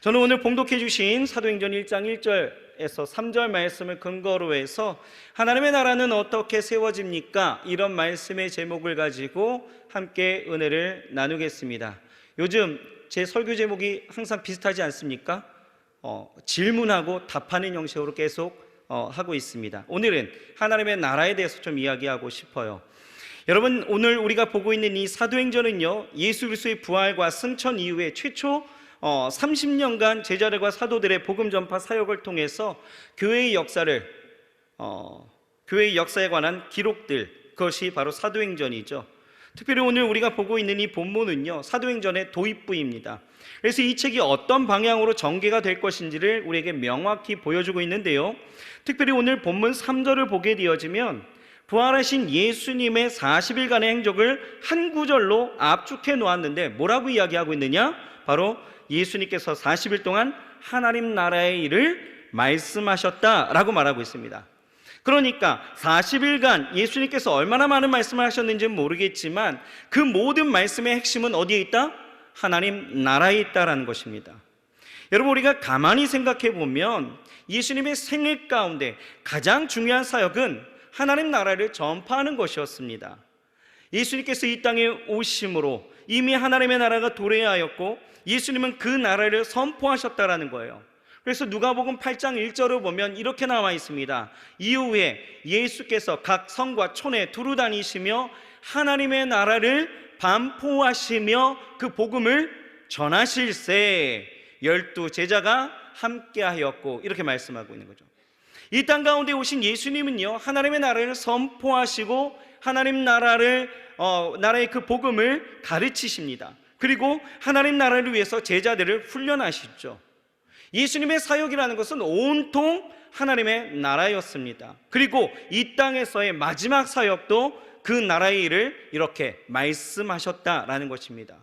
저는 오늘 봉독해 주신 사도행전 1장 1절에서 3절 말씀을 근거로 해서 하나님의 나라는 어떻게 세워집니까? 이런 말씀의 제목을 가지고 함께 은혜를 나누겠습니다. 요즘 제 설교 제목이 항상 비슷하지 않습니까? 질문하고 답하는 형식으로 계속 하고 있습니다. 오늘은 하나님의 나라에 대해서 좀 이야기하고 싶어요. 여러분, 오늘 우리가 보고 있는 이 사도행전은요, 예수 그리스도의 부활과 승천 이후에 최초 30년간 제자들과 사도들의 복음 전파 사역을 통해서 교회의 역사에 관한 기록들, 그것이 바로 사도행전이죠. 특별히 오늘 우리가 보고 있는 이 본문은요, 사도행전의 도입부입니다. 그래서 이 책이 어떤 방향으로 전개가 될 것인지를 우리에게 명확히 보여주고 있는데요, 특별히 오늘 본문 3절을 보게 되어지면 부활하신 예수님의 40일간의 행적을 한 구절로 압축해 놓았는데 뭐라고 이야기하고 있느냐? 바로 예수님께서 40일 동안 하나님 나라의 일을 말씀하셨다라고 말하고 있습니다. 그러니까 40일간 예수님께서 얼마나 많은 말씀을 하셨는지는 모르겠지만 그 모든 말씀의 핵심은 어디에 있다? 하나님 나라에 있다라는 것입니다. 여러분, 우리가 가만히 생각해 보면 예수님의 생애 가운데 가장 중요한 사역은 하나님 나라를 전파하는 것이었습니다. 예수님께서 이 땅에 오심으로 이미 하나님의 나라가 도래하였고 예수님은 그 나라를 선포하셨다라는 거예요. 그래서 누가복음 8장 1절을 보면 이렇게 나와 있습니다. 이후에 예수께서 각 성과 촌에 두루 다니시며 하나님의 나라를 반포하시며 그 복음을 전하실세 12 제자가 함께하였고, 이렇게 말씀하고 있는 거죠. 이 땅 가운데 오신 예수님은요, 하나님의 나라를 선포하시고 하나님 나라의 그 복음을 가르치십니다. 그리고 하나님 나라를 위해서 제자들을 훈련하시죠. 예수님의 사역이라는 것은 온통 하나님의 나라였습니다. 그리고 이 땅에서의 마지막 사역도 그 나라의 일을 이렇게 말씀하셨다라는 것입니다.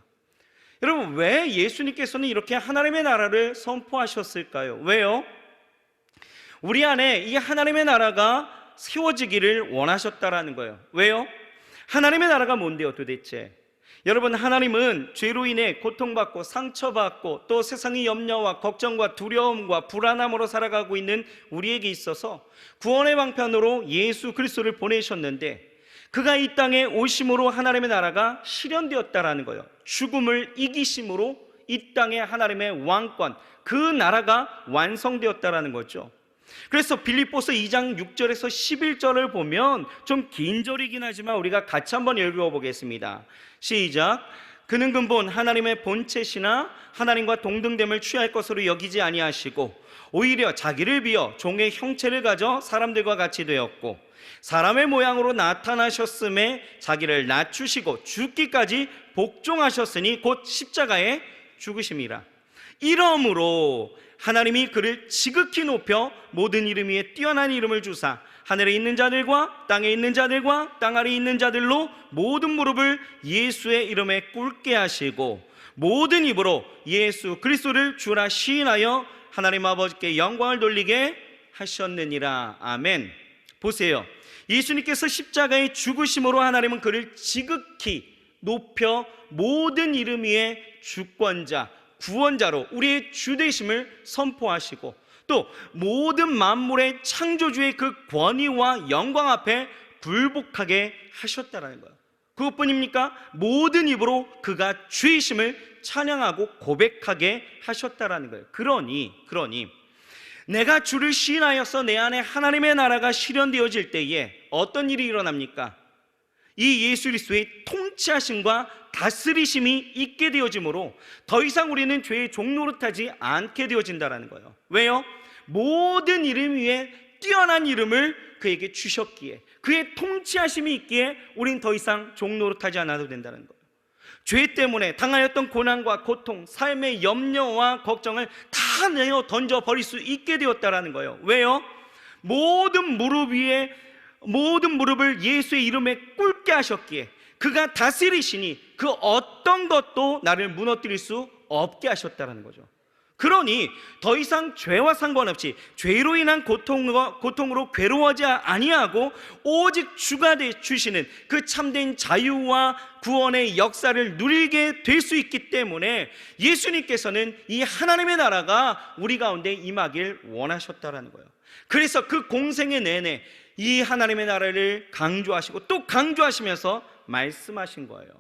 여러분, 왜 예수님께서는 이렇게 하나님의 나라를 선포하셨을까요? 왜요? 우리 안에 이 하나님의 나라가 세워지기를 원하셨다라는 거예요. 왜요? 하나님의 나라가 뭔데요, 도대체? 여러분, 하나님은 죄로 인해 고통받고 상처받고 또 세상의 염려와 걱정과 두려움과 불안함으로 살아가고 있는 우리에게 있어서 구원의 방편으로 예수 그리스도를 보내셨는데, 그가 이 땅에 오심으로 하나님의 나라가 실현되었다라는 거예요. 죽음을 이기심으로 이 땅에 하나님의 왕권, 그 나라가 완성되었다라는 거죠. 그래서 빌립보서 2장 6절에서 11절을 보면 좀 긴 절이긴 하지만 우리가 같이 한번 읽어보겠습니다. 시작. 그는 근본 하나님의 본체시나 하나님과 동등됨을 취할 것으로 여기지 아니하시고 오히려 자기를 비어 종의 형체를 가져 사람들과 같이 되었고 사람의 모양으로 나타나셨음에 자기를 낮추시고 죽기까지 복종하셨으니 곧 십자가에 죽으심이라. 이러므로 하나님이 그를 지극히 높여 모든 이름 위에 뛰어난 이름을 주사 하늘에 있는 자들과 땅에 있는 자들과 땅 아래에 있는 자들로 모든 무릎을 예수의 이름에 꿇게 하시고 모든 입으로 예수 그리스도를 주라 시인하여 하나님 아버지께 영광을 돌리게 하셨느니라. 아멘. 보세요, 예수님께서 십자가의 죽으심으로 하나님은 그를 지극히 높여 모든 이름 위에 주권자, 구원자로 우리의 주되심을 선포하시고 또 모든 만물의 창조주의 그 권위와 영광 앞에 굴복하게 하셨다라는 거예요. 그것뿐입니까? 모든 입으로 그가 주이심을 찬양하고 고백하게 하셨다라는 거예요. 그러니 내가 주를 시인하여서 내 안에 하나님의 나라가 실현되어질 때에 어떤 일이 일어납니까? 이 예수 그리스도의 통치하심과 다스리심이 있게 되어지므로 더 이상 우리는 죄의 종노릇하지 않게 되어진다는 거예요. 왜요? 모든 이름 위에 뛰어난 이름을 그에게 주셨기에, 그의 통치하심이 있기에 우린 더 이상 종노릇하지 않아도 된다는 거예요. 죄 때문에 당하였던 고난과 고통, 삶의 염려와 걱정을 다 내어 던져버릴 수 있게 되었다는 거예요. 왜요? 모든 무릎을 예수의 이름에 꿇게 하셨기에 그가 다스리시니 그 어떤 것도 나를 무너뜨릴 수 없게 하셨다는 거죠. 그러니 더 이상 죄와 상관없이 죄로 인한 고통으로 괴로워하지 아니하고 오직 주가 주시는 그 참된 자유와 구원의 역사를 누리게 될 수 있기 때문에 예수님께서는 이 하나님의 나라가 우리 가운데 임하길 원하셨다라는 거예요. 그래서 그 공생의 내내 이 하나님의 나라를 강조하시고 또 강조하시면서 말씀하신 거예요.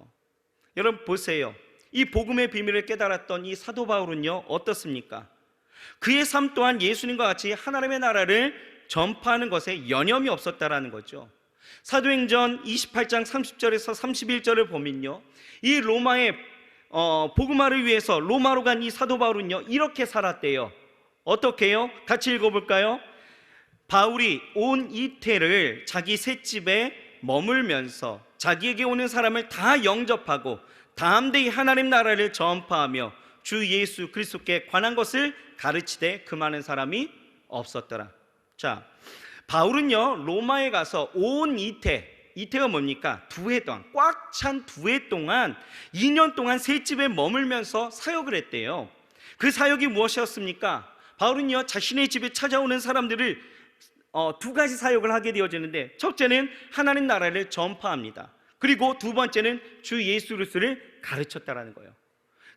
여러분 보세요. 이 복음의 비밀을 깨달았던 이 사도 바울은요 어떻습니까? 그의 삶 또한 예수님과 같이 하나님의 나라를 전파하는 것에 여념이 없었다라는 거죠. 사도행전 28장 30절에서 31절을 보면요, 이 로마의 복음화를 위해서 로마로 간 이 사도 바울은요 이렇게 살았대요. 어떻게 해요? 같이 읽어볼까요? 바울이 온 이태를 자기 셋집에 머물면서 자기에게 오는 사람을 다 영접하고 담대히 하나님 나라를 전파하며 주 예수 그리스도께 관한 것을 가르치되 그 많은 사람이 없었더라. 자, 바울은요 로마에 가서 온 이태가 뭡니까? 2해 동안, 꽉 찬 2해 동안 2년 동안 셋집에 머물면서 사역을 했대요. 그 사역이 무엇이었습니까? 바울은요 자신의 집에 찾아오는 사람들을 2가지 사역을 하게 되어지는데, 첫째는 하나님 나라를 전파합니다. 그리고 2번째는 주 예수 그리스도를 가르쳤다라는 거예요.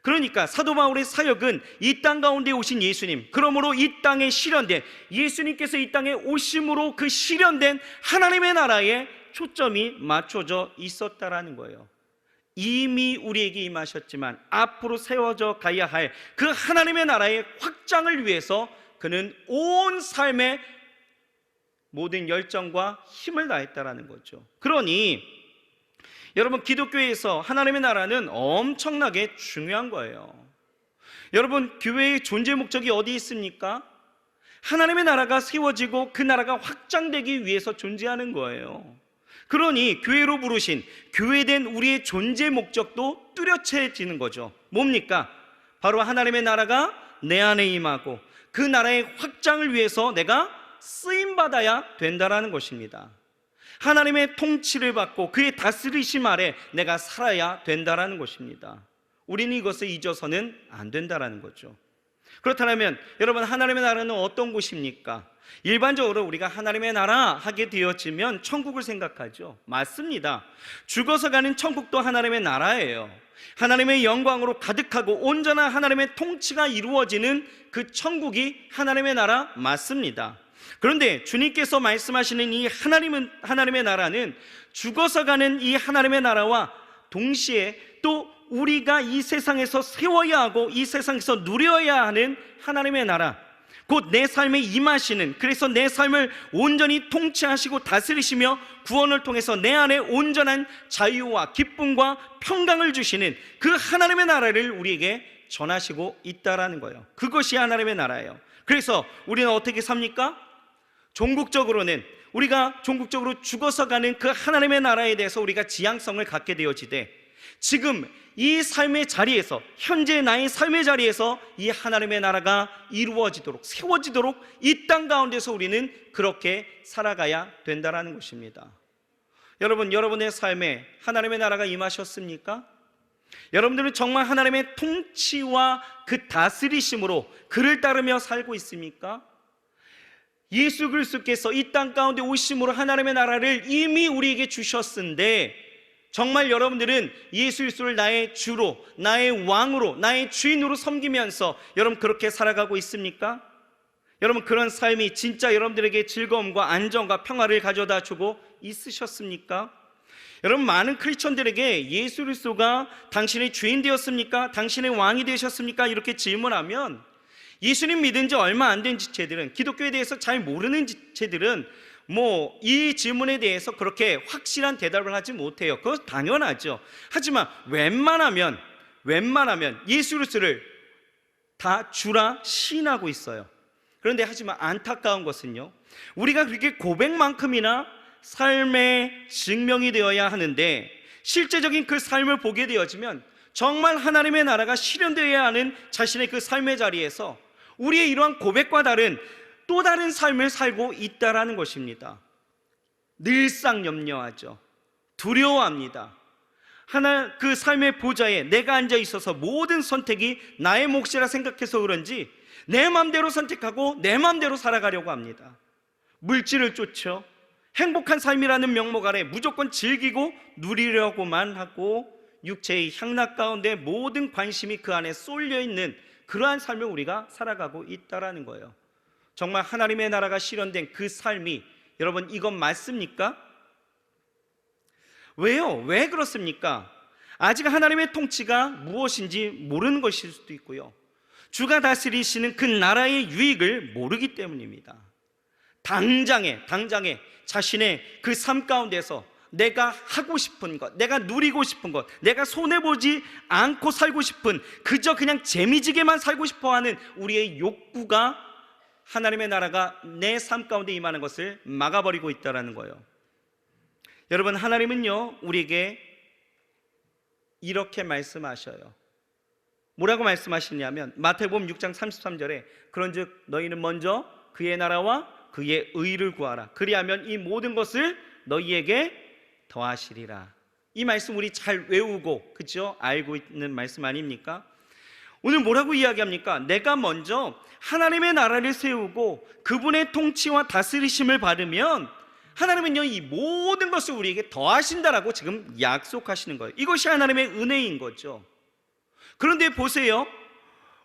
그러니까 사도 바울의 사역은 이 땅 가운데 오신 예수님, 그러므로 이 땅에 실현된 예수님께서 이 땅에 오심으로 그 실현된 하나님의 나라에 초점이 맞춰져 있었다라는 거예요. 이미 우리에게 임하셨지만 앞으로 세워져 가야 할 그 하나님의 나라의 확장을 위해서 그는 온 삶의 모든 열정과 힘을 다했다라는 거죠. 그러니 여러분, 기독교에서 하나님의 나라는 엄청나게 중요한 거예요. 여러분, 교회의 존재 목적이 어디 있습니까? 하나님의 나라가 세워지고 그 나라가 확장되기 위해서 존재하는 거예요. 그러니 교회로 부르신, 교회된 우리의 존재 목적도 뚜렷해지는 거죠. 뭡니까? 바로 하나님의 나라가 내 안에 임하고 그 나라의 확장을 위해서 내가 쓰임받아야 된다라는 것입니다. 하나님의 통치를 받고 그의 다스리심 아래 내가 살아야 된다라는 것입니다. 우리는 이것을 잊어서는 안 된다라는 거죠. 그렇다면 여러분, 하나님의 나라는 어떤 곳입니까? 일반적으로 우리가 하나님의 나라 하게 되어지면 천국을 생각하죠. 맞습니다. 죽어서 가는 천국도 하나님의 나라예요. 하나님의 영광으로 가득하고 온전한 하나님의 통치가 이루어지는 그 천국이 하나님의 나라 맞습니다. 그런데 주님께서 말씀하시는 이 하나님의 나라는 죽어서 가는 이 하나님의 나라와 동시에 또 우리가 이 세상에서 세워야 하고 이 세상에서 누려야 하는 하나님의 나라, 곧 내 삶에 임하시는, 그래서 내 삶을 온전히 통치하시고 다스리시며 구원을 통해서 내 안에 온전한 자유와 기쁨과 평강을 주시는 그 하나님의 나라를 우리에게 전하시고 있다라는 거예요. 그것이 하나님의 나라예요. 그래서 우리는 어떻게 삽니까? 우리가 종국적으로 죽어서 가는 그 하나님의 나라에 대해서 우리가 지향성을 갖게 되어지되, 지금 이 삶의 자리에서, 현재 나의 삶의 자리에서 이 하나님의 나라가 이루어지도록, 세워지도록 이 땅 가운데서 우리는 그렇게 살아가야 된다는 것입니다. 여러분, 여러분의 삶에 하나님의 나라가 임하셨습니까? 여러분들은 정말 하나님의 통치와 그 다스리심으로 그를 따르며 살고 있습니까? 예수 그리스도께서 이 땅 가운데 오심으로 하나님의 나라를 이미 우리에게 주셨는데, 정말 여러분들은 예수 그리스도를 나의 주로, 나의 왕으로, 나의 주인으로 섬기면서 여러분 그렇게 살아가고 있습니까? 여러분, 그런 삶이 진짜 여러분들에게 즐거움과 안정과 평화를 가져다 주고 있으셨습니까? 여러분, 많은 크리스천들에게 예수 그리스도가 당신의 주인 되었습니까? 당신의 왕이 되셨습니까? 이렇게 질문하면 예수님 믿은 지 얼마 안 된 지체들은, 기독교에 대해서 잘 모르는 지체들은 이 질문에 대해서 그렇게 확실한 대답을 하지 못해요. 그것 당연하죠. 하지만 웬만하면 예수 그리스도를 다 주라 시인하고 있어요. 그런데 하지만 안타까운 것은요, 우리가 그렇게 고백만큼이나 삶의 증명이 되어야 하는데 실제적인 그 삶을 보게 되어지면 정말 하나님의 나라가 실현되어야 하는 자신의 그 삶의 자리에서 우리의 이러한 고백과 다른 또 다른 삶을 살고 있다라는 것입니다. 늘상 염려하죠. 두려워합니다. 그 삶의 보좌에 내가 앉아 있어서 모든 선택이 나의 몫이라 생각해서 그런지 내 마음대로 선택하고 내 마음대로 살아가려고 합니다. 물질을 쫓죠. 행복한 삶이라는 명목 아래 무조건 즐기고 누리려고만 하고 육체의 향락 가운데 모든 관심이 그 안에 쏠려 있는 그러한 삶을 우리가 살아가고 있다라는 거예요. 정말 하나님의 나라가 실현된 그 삶이 여러분 이건 맞습니까? 왜요? 왜 그렇습니까? 아직 하나님의 통치가 무엇인지 모르는 것일 수도 있고요, 주가 다스리시는 그 나라의 유익을 모르기 때문입니다. 당장에 자신의 그 삶 가운데서 내가 하고 싶은 것, 내가 누리고 싶은 것, 내가 손해보지 않고 살고 싶은, 그저 그냥 재미지게만 살고 싶어하는 우리의 욕구가 하나님의 나라가 내 삶 가운데 임하는 것을 막아버리고 있다는 거예요. 여러분, 하나님은요 우리에게 이렇게 말씀하셔요. 뭐라고 말씀하시냐면 마태복음 6장 33절에 그런즉 너희는 먼저 그의 나라와 그의 의를 구하라. 그리하면 이 모든 것을 너희에게 더하시리라. 이 말씀 우리 잘 외우고 그죠? 알고 있는 말씀 아닙니까? 오늘 뭐라고 이야기합니까? 내가 먼저 하나님의 나라를 세우고 그분의 통치와 다스리심을 받으면 하나님은요 이 모든 것을 우리에게 더하신다라고 지금 약속하시는 거예요. 이것이 하나님의 은혜인 거죠. 그런데 보세요,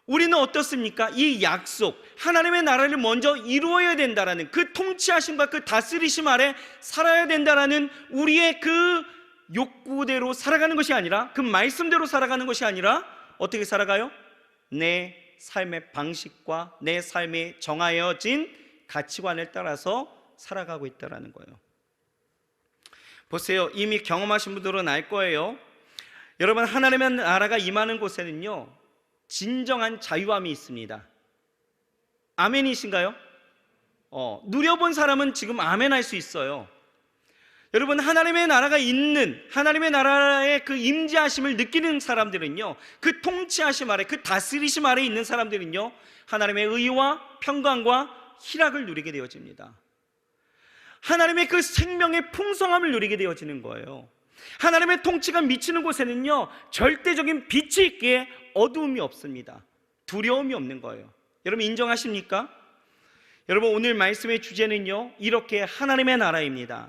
우리는 어떻습니까? 이 약속, 하나님의 나라를 먼저 이루어야 된다라는 그 통치하심과 그 다스리심 아래 살아야 된다라는 우리의 그 욕구대로 살아가는 것이 아니라, 그 말씀대로 살아가는 것이 아니라 어떻게 살아가요? 내 삶의 방식과 내 삶에 정하여진 가치관을 따라서 살아가고 있다는 거예요. 보세요, 이미 경험하신 분들은 알 거예요. 여러분, 하나님의 나라가 임하는 곳에는요 진정한 자유함이 있습니다. 아멘이신가요? 누려본 사람은 지금 아멘 할 수 있어요. 여러분, 하나님의 나라가 있는, 하나님의 나라의 그 임재하심을 느끼는 사람들은요, 그 통치하심 아래, 그 다스리심 아래 있는 사람들은요 하나님의 의와 평강과 희락을 누리게 되어집니다. 하나님의 그 생명의 풍성함을 누리게 되어지는 거예요. 하나님의 통치가 미치는 곳에는요 절대적인 빛이 있기에 어두움이 없습니다. 두려움이 없는 거예요. 여러분 인정하십니까? 여러분, 오늘 말씀의 주제는요 이렇게 하나님의 나라입니다.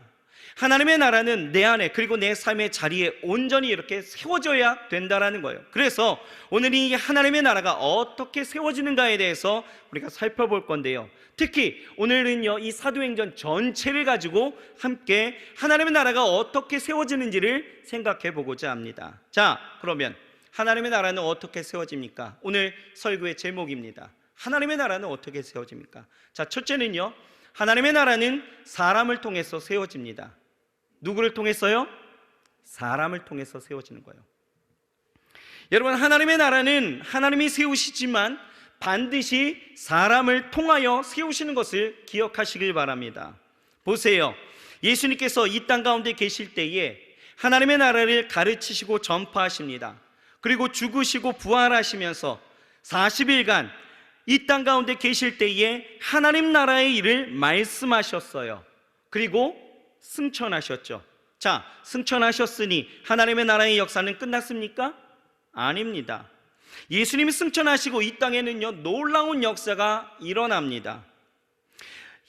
하나님의 나라는 내 안에, 그리고 내 삶의 자리에 온전히 이렇게 세워져야 된다라는 거예요. 그래서 오늘 이 하나님의 나라가 어떻게 세워지는가에 대해서 우리가 살펴볼 건데요, 특히 오늘은요 이 사도행전 전체를 가지고 함께 하나님의 나라가 어떻게 세워지는지를 생각해 보고자 합니다. 자, 그러면 하나님의 나라는 어떻게 세워집니까? 오늘 설교의 제목입니다. 하나님의 나라는 어떻게 세워집니까? 자, 첫째는요, 하나님의 나라는 사람을 통해서 세워집니다. 누구를 통해서요? 사람을 통해서 세워지는 거예요. 여러분, 하나님의 나라는 하나님이 세우시지만 반드시 사람을 통하여 세우시는 것을 기억하시길 바랍니다. 보세요, 예수님께서 이 땅 가운데 계실 때에 하나님의 나라를 가르치시고 전파하십니다. 그리고 죽으시고 부활하시면서 40일간 이 땅 가운데 계실 때에 하나님 나라의 일을 말씀하셨어요. 그리고 승천하셨죠. 자, 승천하셨으니 하나님의 나라의 역사는 끝났습니까? 아닙니다. 예수님이 승천하시고 이 땅에는요 놀라운 역사가 일어납니다.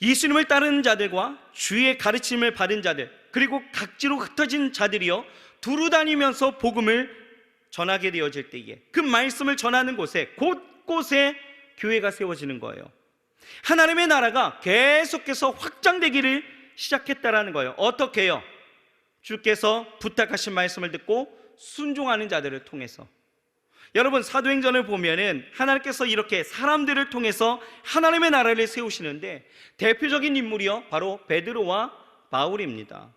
예수님을 따르는 자들과 주의 가르침을 받은 자들, 그리고 각지로 흩어진 자들이요 두루 다니면서 복음을 전하게 되어질 때에 그 말씀을 전하는 곳에 곳곳에 교회가 세워지는 거예요. 하나님의 나라가 계속해서 확장되기를 시작했다라는 거예요. 어떻게 해요? 주께서 부탁하신 말씀을 듣고 순종하는 자들을 통해서. 여러분, 사도행전을 보면은 하나님께서 이렇게 사람들을 통해서 하나님의 나라를 세우시는데 대표적인 인물이요 바로 베드로와 바울입니다.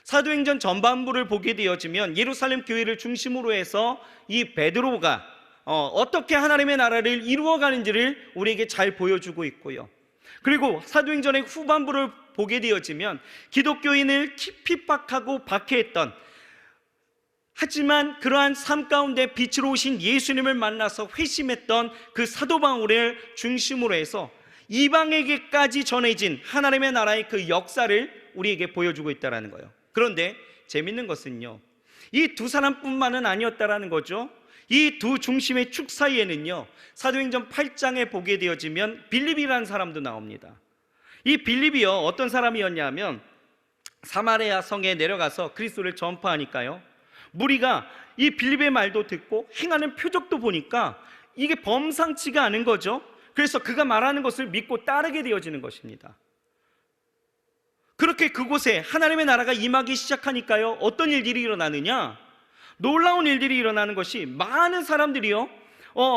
사도행전 전반부를 보게 되어지면 예루살렘 교회를 중심으로 해서 이 베드로가 어떻게 하나님의 나라를 이루어가는지를 우리에게 잘 보여주고 있고요, 그리고 사도행전의 후반부를 보게 되어지면 기독교인을 핍박하고 박해했던, 하지만 그러한 삶 가운데 빛으로 오신 예수님을 만나서 회심했던 그 사도 바울을 중심으로 해서 이방에게까지 전해진 하나님의 나라의 그 역사를 우리에게 보여주고 있다는 거예요. 그런데 재밌는 것은요, 이 두 사람뿐만은 아니었다라는 거죠. 이 두 중심의 축 사이에는요, 사도행전 8장에 보게 되어지면 빌립이라는 사람도 나옵니다. 이 빌립이요, 어떤 사람이었냐면 사마리아 성에 내려가서 그리스도를 전파하니까요, 무리가 이 빌립의 말도 듣고 행하는 표적도 보니까 이게 범상치가 않은 거죠. 그래서 그가 말하는 것을 믿고 따르게 되어지는 것입니다. 그렇게 그곳에 하나님의 나라가 임하기 시작하니까요, 어떤 일들이 일어나느냐, 놀라운 일들이 일어나는 것이 많은 사람들이요,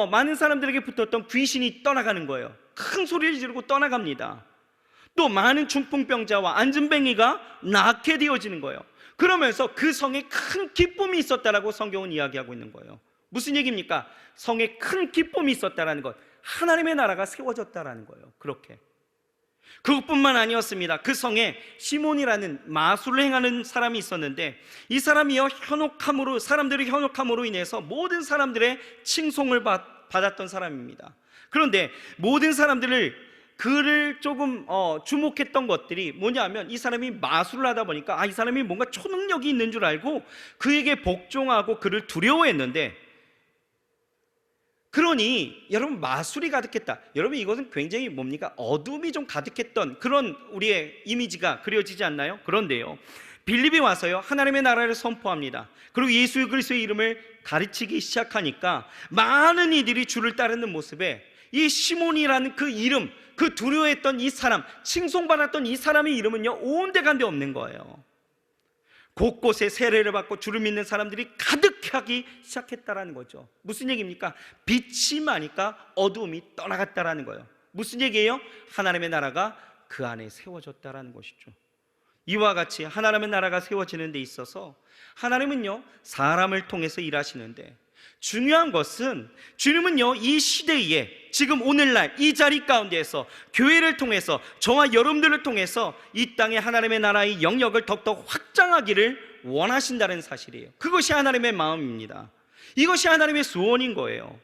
많은 사람들에게 붙었던 귀신이 떠나가는 거예요. 큰 소리를 지르고 떠나갑니다. 또 많은 중풍병자와 안진뱅이가 낫게 되어지는 거예요. 그러면서 그 성에 큰 기쁨이 있었다라고 성경은 이야기하고 있는 거예요. 무슨 얘기입니까? 성에 큰 기쁨이 있었다라는 것, 하나님의 나라가 세워졌다라는 거예요. 그렇게. 그것뿐만 아니었습니다. 그 성에 시몬이라는 마술을 행하는 사람이 있었는데, 이 사람이요, 현혹함으로, 사람들의 현혹함으로 인해서 모든 사람들의 칭송을 받았던 사람입니다. 그런데 모든 사람들을 그를 조금 주목했던 것들이 뭐냐면, 이 사람이 마술을 하다 보니까 이 사람이 뭔가 초능력이 있는 줄 알고 그에게 복종하고 그를 두려워했는데, 그러니 여러분, 마술이 가득했다. 여러분, 이것은 굉장히 뭡니까? 어둠이 좀 가득했던 그런 우리의 이미지가 그려지지 않나요? 그런데요, 빌립이 와서요, 하나님의 나라를 선포합니다. 그리고 예수 그리스도의 이름을 가르치기 시작하니까 많은 이들이 주를 따르는 모습에 이 시몬이라는 그 이름, 그 두려워했던 이 사람, 칭송받았던 이 사람의 이름은요, 온데간데 없는 거예요. 곳곳에 세례를 받고 주를 믿는 사람들이 가득하기 시작했다라는 거죠. 무슨 얘기입니까? 빛이 많으니까 어두움이 떠나갔다라는 거예요. 무슨 얘기예요? 하나님의 나라가 그 안에 세워졌다라는 것이죠. 이와 같이 하나님의 나라가 세워지는 데 있어서 하나님은요, 사람을 통해서 일하시는데, 중요한 것은 주님은요, 이 시대에 지금 오늘날 이 자리 가운데에서 교회를 통해서, 저와 여러분들을 통해서 이 땅에 하나님의 나라의 영역을 더욱더 확장하기를 원하신다는 사실이에요. 그것이 하나님의 마음입니다. 이것이 하나님의 소원인 거예요.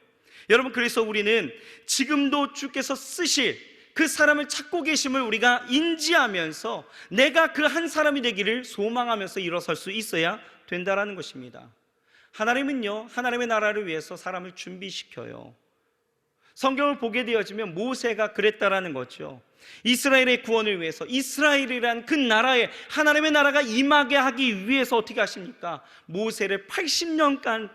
여러분, 그래서 우리는 지금도 주께서 쓰실 그 사람을 찾고 계심을 우리가 인지하면서 내가 그 한 사람이 되기를 소망하면서 일어설 수 있어야 된다라는 것입니다. 하나님은요, 하나님의 나라를 위해서 사람을 준비시켜요. 성경을 보게 되어지면 모세가 그랬다라는 거죠. 이스라엘의 구원을 위해서, 이스라엘이란 그 나라에 하나님의 나라가 임하게 하기 위해서 어떻게 하십니까? 모세를 80년간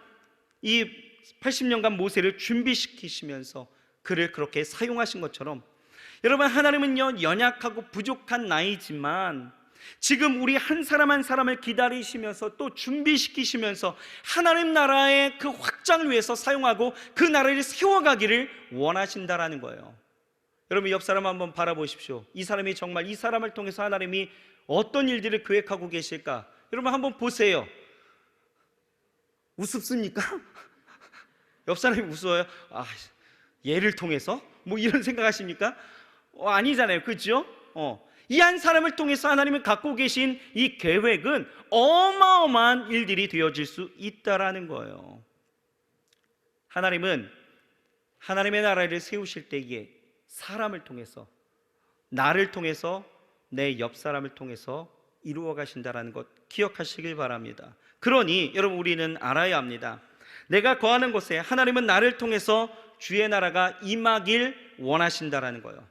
모세를 준비시키시면서 그를 그렇게 사용하신 것처럼, 여러분, 하나님은요, 연약하고 부족한 나이지만 지금 우리 한 사람 한 사람을 기다리시면서 또 준비시키시면서 하나님 나라의 그 확장을 위해서 사용하고 그 나라를 세워가기를 원하신다라는 거예요. 여러분, 옆 사람 한번 바라보십시오. 이 사람이 정말 이 사람을 통해서 하나님이 어떤 일들을 계획하고 계실까? 여러분, 한번 보세요. 우습습니까? 옆 사람이 무서워요? 얘를 통해서? 뭐 이런 생각하십니까? 아니잖아요. 그렇죠? 이 한 사람을 통해서 하나님은 갖고 계신 이 계획은 어마어마한 일들이 되어질 수 있다라는 거예요. 하나님은 하나님의 나라를 세우실 때에 사람을 통해서, 나를 통해서, 내 옆 사람을 통해서 이루어 가신다라는 것 기억하시길 바랍니다. 그러니 여러분, 우리는 알아야 합니다. 내가 거하는 곳에 하나님은 나를 통해서 주의 나라가 임하길 원하신다라는 거예요.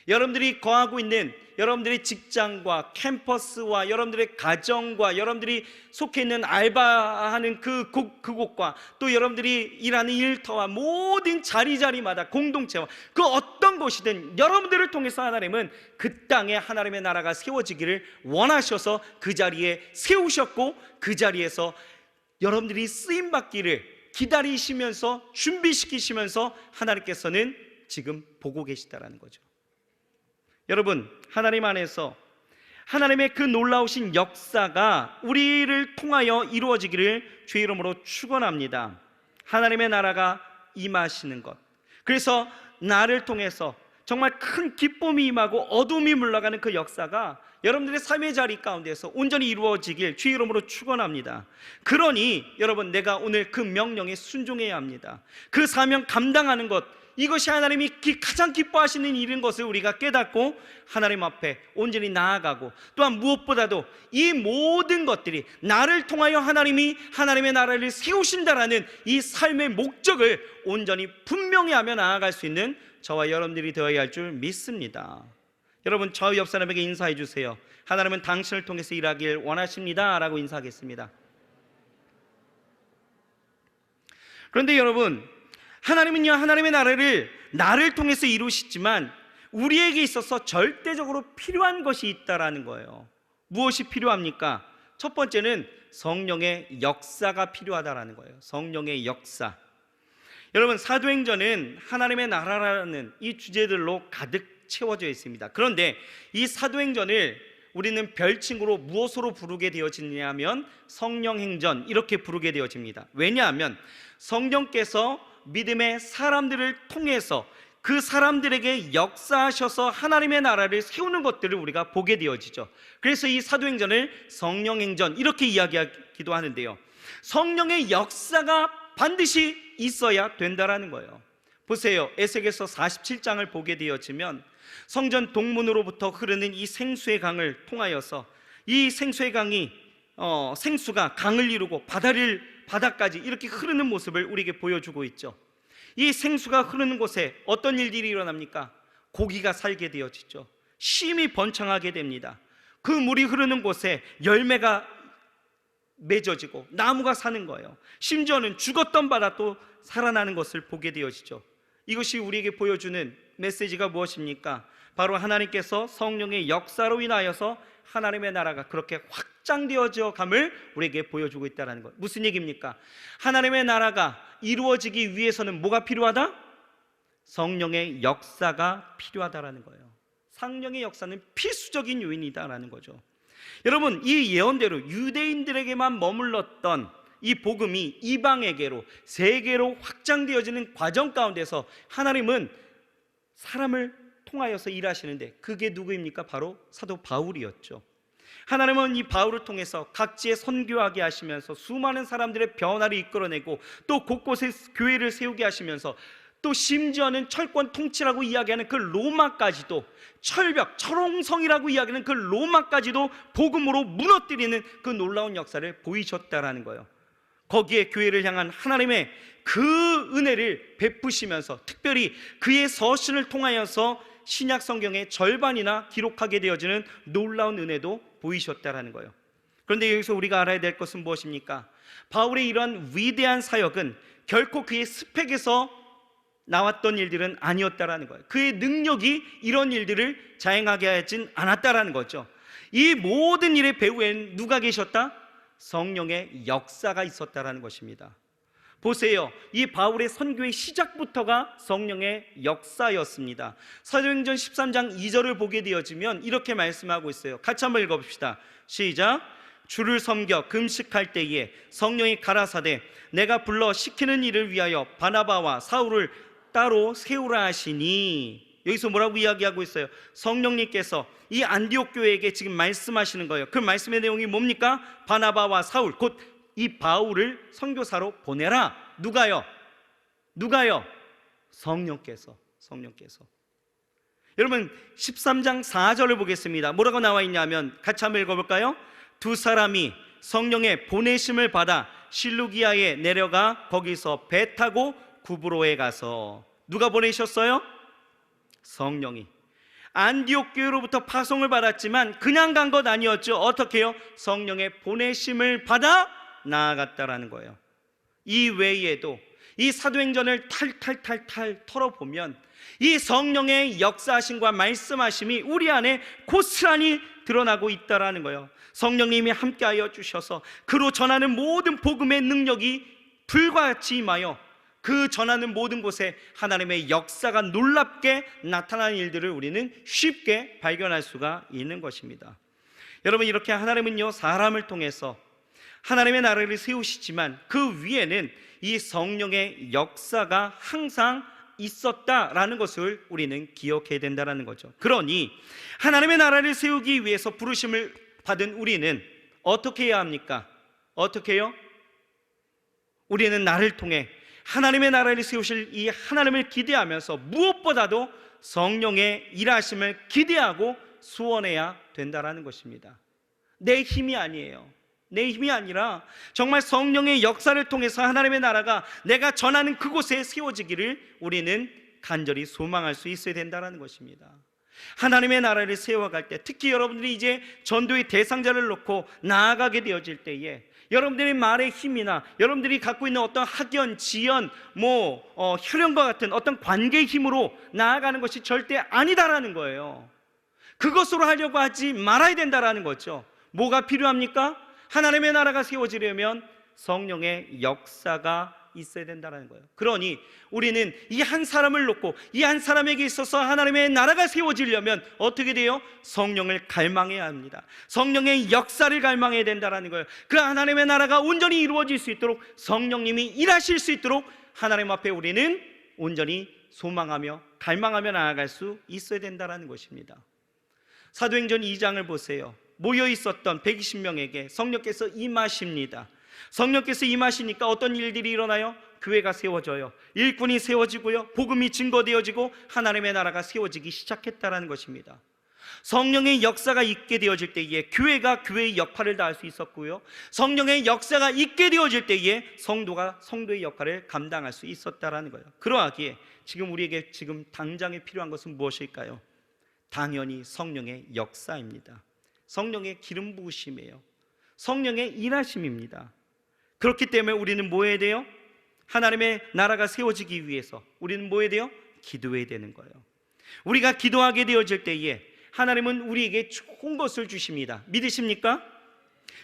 여러분들이 거하고 있는 여러분들의 직장과 캠퍼스와 여러분들의 가정과 여러분들이 속해 있는 알바하는 그곳과 또 여러분들이 일하는 일터와 모든 자리자리마다 공동체와 그 어떤 곳이든 여러분들을 통해서 하나님은 그 땅에 하나님의 나라가 세워지기를 원하셔서 그 자리에 세우셨고, 그 자리에서 여러분들이 쓰임받기를 기다리시면서 준비시키시면서 하나님께서는 지금 보고 계시다라는 거죠. 여러분, 하나님 안에서 하나님의 그 놀라우신 역사가 우리를 통하여 이루어지기를 주의 이름으로 축원합니다. 하나님의 나라가 임하시는 것, 그래서 나를 통해서 정말 큰 기쁨이 임하고 어둠이 물러가는 그 역사가 여러분들의 삶의 자리 가운데서 온전히 이루어지길 주의 이름으로 축원합니다. 그러니 여러분, 내가 오늘 그 명령에 순종해야 합니다. 그 사명 감당하는 것, 이것이 하나님이 가장 기뻐하시는 일인 것을 우리가 깨닫고 하나님 앞에 온전히 나아가고, 또한 무엇보다도 이 모든 것들이 나를 통하여 하나님이 하나님의 나라를 세우신다라는 이 삶의 목적을 온전히 분명히 하며 나아갈 수 있는 저와 여러분들이 되어야 할 줄 믿습니다. 여러분, 저 옆 사람에게 인사해 주세요. 하나님은 당신을 통해서 일하길 원하십니다 라고 인사하겠습니다. 그런데 여러분, 하나님은요, 하나님의 나라를 나를 통해서 이루시지만 우리에게 있어서 절대적으로 필요한 것이 있다라는 거예요. 무엇이 필요합니까? 첫 번째는 성령의 역사가 필요하다라는 거예요. 성령의 역사. 여러분, 사도행전은 하나님의 나라라는 이 주제들로 가득 채워져 있습니다. 그런데 이 사도행전을 우리는 별칭으로 무엇으로 부르게 되어지냐 하면 성령행전, 이렇게 부르게 되어집니다. 왜냐하면 성령께서 믿음의 사람들을 통해서 그 사람들에게 역사하셔서 하나님의 나라를 세우는 것들을 우리가 보게 되어지죠. 그래서 이 사도행전을 성령행전, 이렇게 이야기하기도 하는데요, 성령의 역사가 반드시 있어야 된다라는 거예요. 보세요, 에스겔서 47장을 보게 되어지면 성전 동문으로부터 흐르는 이 생수의 강을 통하여서 이 생수의 강이 생수가 강을 이루고 바다까지 이렇게 흐르는 모습을 우리에게 보여주고 있죠. 이 생수가 흐르는 곳에 어떤 일들이 일어납니까? 고기가 살게 되어지죠. 쉼이 번창하게 됩니다. 그 물이 흐르는 곳에 열매가 맺어지고 나무가 사는 거예요. 심지어는 죽었던 바다도 살아나는 것을 보게 되어지죠. 이것이 우리에게 보여주는 메시지가 무엇입니까? 바로 하나님께서 성령의 역사로 인하여서 하나님의 나라가 그렇게 확장되어져 감을 우리에게 보여주고 있다는 것. 무슨 얘기입니까? 하나님의 나라가 이루어지기 위해서는 뭐가 필요하다? 성령의 역사가 필요하다라는 거예요. 성령의 역사는 필수적인 요인이다라는 거죠. 여러분, 이 예언대로 유대인들에게만 머물렀던 이 복음이 이방에게로, 세계로 확장되어지는 과정 가운데서 하나님은 사람을 통하여서 일하시는데, 그게 누구입니까? 바로 사도 바울이었죠. 하나님은 이 바울을 통해서 각지에 선교하게 하시면서 수많은 사람들의 변화를 이끌어내고, 또 곳곳에 교회를 세우게 하시면서, 또 심지어는 철권 통치라고 이야기하는 그 로마까지도, 철벽, 철옹성이라고 이야기하는 그 로마까지도 복음으로 무너뜨리는 그 놀라운 역사를 보이셨다라는 거예요. 거기에 교회를 향한 하나님의 그 은혜를 베푸시면서, 특별히 그의 서신을 통하여서 신약 성경의 절반이나 기록하게 되어지는 놀라운 은혜도 보이셨다라는 거예요. 그런데 여기서 우리가 알아야 될 것은 무엇입니까? 바울의 이러한 위대한 사역은 결코 그의 스펙에서 나왔던 일들은 아니었다라는 거예요. 그의 능력이 이런 일들을 자행하게 하진 않았다라는 거죠. 이 모든 일의 배후에는 누가 계셨다? 성령의 역사가 있었다라는 것입니다. 보세요, 이 바울의 선교의 시작부터가 성령의 역사였습니다. 사도행전 13장 2절을 보게 되어지면 이렇게 말씀하고 있어요. 같이 한번 읽어봅시다. 시작. 주를 섬겨 금식할 때에 성령이 가라사대 내가 불러 시키는 일을 위하여 바나바와 사울을 따로 세우라 하시니. 여기서 뭐라고 이야기하고 있어요? 성령님께서 이 안디옥 교회에게 지금 말씀하시는 거예요. 그 말씀의 내용이 뭡니까? 바나바와 사울, 곧 이 바울을 선교사로 보내라. 누가요? 성령께서. 여러분, 13장 4절을 보겠습니다. 뭐라고 나와 있냐면, 같이 한번 읽어볼까요? 두 사람이 성령의 보내심을 받아 실루기아에 내려가 거기서 배 타고 구브로에 가서. 누가 보내셨어요? 성령이. 안디옥 교회로부터 파송을 받았지만 그냥 간 것 아니었죠. 어떻게 해요? 성령의 보내심을 받아 나아갔다라는 거예요. 이 외에도 이 사도행전을 탈탈 털어보면 이 성령의 역사하심과 말씀하심이 우리 안에 고스란히 드러나고 있다라는 거예요. 성령님이 함께하여 주셔서 그로 전하는 모든 복음의 능력이 불같이 임하여 그 전하는 모든 곳에 하나님의 역사가 놀랍게 나타나는 일들을 우리는 쉽게 발견할 수가 있는 것입니다. 여러분, 이렇게 하나님은요, 사람을 통해서 하나님의 나라를 세우시지만 그 위에는 이 성령의 역사가 항상 있었다라는 것을 우리는 기억해야 된다는 거죠. 그러니 하나님의 나라를 세우기 위해서 부르심을 받은 우리는 어떻게 해야 합니까? 어떻게 해요? 우리는 나를 통해 하나님의 나라를 세우실 이 하나님을 기대하면서 무엇보다도 성령의 일하심을 기대하고 소원해야 된다라는 것입니다. 내 힘이 아니에요. 내 힘이 아니라 정말 성령의 역사를 통해서 하나님의 나라가 내가 전하는 그곳에 세워지기를 우리는 간절히 소망할 수 있어야 된다는 것입니다. 하나님의 나라를 세워갈 때, 특히 여러분들이 이제 전도의 대상자를 놓고 나아가게 되어질 때에 여러분들의 말의 힘이나 여러분들이 갖고 있는 어떤 학연, 지연, 혈연과 같은 어떤 관계의 힘으로 나아가는 것이 절대 아니다라는 거예요. 그것으로 하려고 하지 말아야 된다라는 거죠. 뭐가 필요합니까? 하나님의 나라가 세워지려면 성령의 역사가 있어야 된다는 거예요. 그러니 우리는 이 한 사람을 놓고 이 한 사람에게 있어서 하나님의 나라가 세워지려면 어떻게 돼요? 성령을 갈망해야 합니다. 성령의 역사를 갈망해야 된다는 거예요. 그 하나님의 나라가 온전히 이루어질 수 있도록, 성령님이 일하실 수 있도록 하나님 앞에 우리는 온전히 소망하며 갈망하며 나아갈 수 있어야 된다는 것입니다. 사도행전 2장을 보세요. 모여 있었던 120명에게 성령께서 임하십니다. 성령께서 임하시니까 어떤 일들이 일어나요? 교회가 세워져요. 일꾼이 세워지고요, 복음이 증거되어지고 하나님의 나라가 세워지기 시작했다라는 것입니다. 성령의 역사가 있게 되어질 때에 교회가 교회의 역할을 다할 수 있었고요, 성령의 역사가 있게 되어질 때에 성도가 성도의 역할을 감당할 수 있었다라는 거예요. 그러하기에 지금 우리에게 지금 당장에 필요한 것은 무엇일까요? 당연히 성령의 역사입니다. 성령의 기름 부으심이에요. 성령의 일하심입니다. 그렇기 때문에 우리는 뭐 해야 돼요? 하나님의 나라가 세워지기 위해서 우리는 뭐 해야 돼요? 기도해야 되는 거예요. 우리가 기도하게 되어질 때에 하나님은 우리에게 좋은 것을 주십니다. 믿으십니까?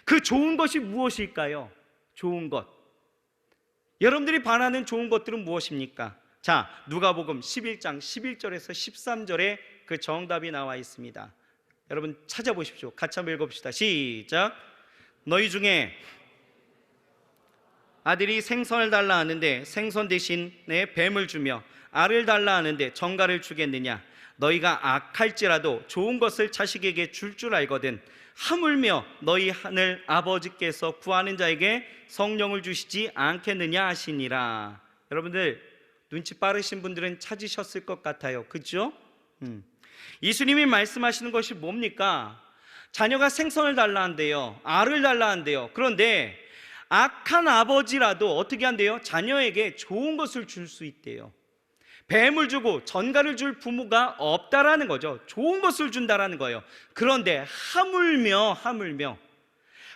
그 좋은 것이 무엇일까요? 좋은 것, 여러분들이 바라는 좋은 것들은 무엇입니까? 자, 누가복음 11장 11절에서 13절에 그 정답이 나와 있습니다. 여러분 찾아보십시오. 같이 한번 읽어봅시다. 시작. 너희 중에 아들이 생선을 달라 하는데 생선 대신에 뱀을 주며 알을 달라 하는데 정갈을 주겠느냐? 너희가 악할지라도 좋은 것을 자식에게 줄 줄 알거든 하물며 너희 하늘 아버지께서 구하는 자에게 성령을 주시지 않겠느냐 하시니라. 여러분들 눈치 빠르신 분들은 찾으셨을 것 같아요. 그렇죠? 예수님이 말씀하시는 것이 뭡니까? 자녀가 생선을 달라 한대요, 알을 달라 한대요. 그런데 악한 아버지라도 어떻게 한대요? 자녀에게 좋은 것을 줄 수 있대요. 뱀을 주고 전갈을 줄 부모가 없다라는 거죠. 좋은 것을 준다라는 거예요. 그런데 하물며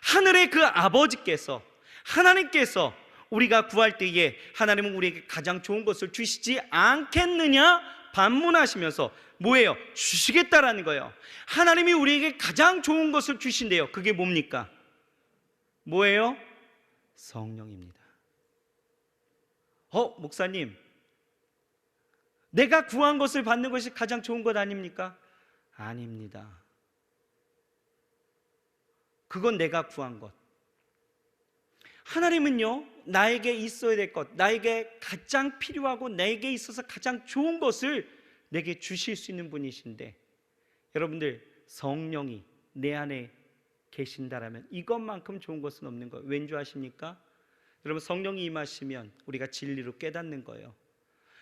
하늘의 그 아버지께서, 하나님께서 우리가 구할 때에 하나님은 우리에게 가장 좋은 것을 주시지 않겠느냐 반문하시면서 뭐예요? 주시겠다라는 거예요. 하나님이 우리에게 가장 좋은 것을 주신대요. 그게 뭡니까? 뭐예요? 성령입니다. 목사님, 내가 구한 것을 받는 것이 가장 좋은 것 아닙니까? 아닙니다. 그건 내가 구한 것. 하나님은요, 나에게 있어야 될 것, 나에게 가장 필요하고 나에게 있어서 가장 좋은 것을 내게 주실 수 있는 분이신데, 여러분들 성령이 내 안에 계신다라면 이것만큼 좋은 것은 없는 거예요. 왠 줄 아십니까? 여러분, 성령이 임하시면 우리가 진리로 깨닫는 거예요.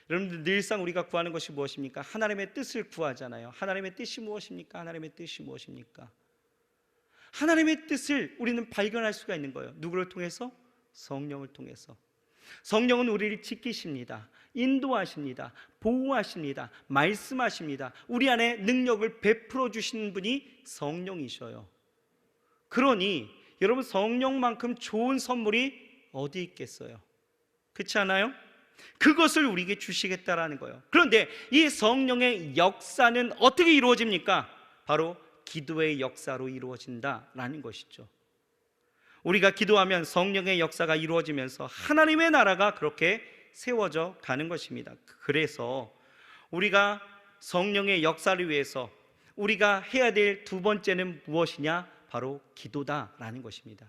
여러분들 늘상 우리가 구하는 것이 무엇입니까? 하나님의 뜻을 구하잖아요. 하나님의 뜻이 무엇입니까? 하나님의 뜻이 무엇입니까? 하나님의 뜻을 우리는 발견할 수가 있는 거예요. 누구를 통해서? 성령을 통해서. 성령은 우리를 지키십니다. 인도하십니다. 보호하십니다. 말씀하십니다. 우리 안에 능력을 베풀어 주시는 분이 성령이셔요. 그러니 여러분, 성령만큼 좋은 선물이 어디 있겠어요? 그렇지 않아요? 그것을 우리에게 주시겠다라는 거예요. 그런데 이 성령의 역사는 어떻게 이루어집니까? 바로 기도의 역사로 이루어진다라는 것이죠. 우리가 기도하면 성령의 역사가 이루어지면서 하나님의 나라가 그렇게 세워져 가는 것입니다. 그래서 우리가 성령의 역사를 위해서 우리가 해야 될 두 번째는 무엇이냐? 바로 기도다라는 것입니다.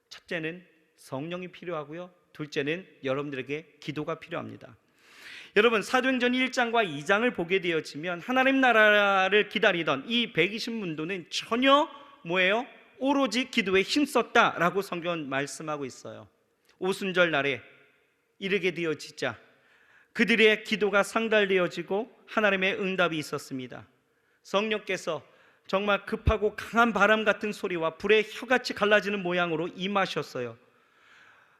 첫째는 성령이 필요하고요, 둘째는 여러분들에게 기도가 필요합니다. 여러분, 사도행전 1장과 2장을 보게 되어지면 하나님 나라를 기다리던 이 120문도는 전혀 뭐예요? 오로지 기도에 힘썼다라고 성경은 말씀하고 있어요. 오순절 날에 이르게 되어지자 그들의 기도가 상달되어지고 하나님의 응답이 있었습니다. 성령께서 정말 급하고 강한 바람 같은 소리와 불의 혀같이 갈라지는 모양으로 임하셨어요.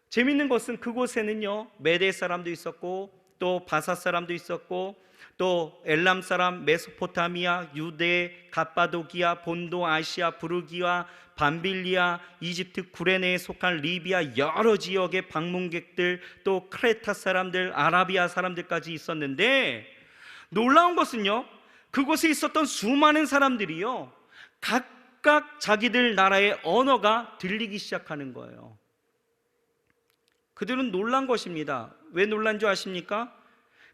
재밌는 것은 그곳에는요, 메대 사람도 있었고 또 바사 사람도 있었고 또 엘람 사람, 메소포타미아, 유대, 갑바도기아, 본도, 아시아, 부르기아, 밤빌리아, 이집트 구레네에 속한 리비아 여러 지역의 방문객들, 또 크레타 사람들, 아라비아 사람들까지 있었는데, 놀라운 것은요, 그곳에 있었던 수많은 사람들이요, 각각 자기들 나라의 언어가 들리기 시작하는 거예요. 그들은 놀란 것입니다. 왜 놀란 줄 아십니까?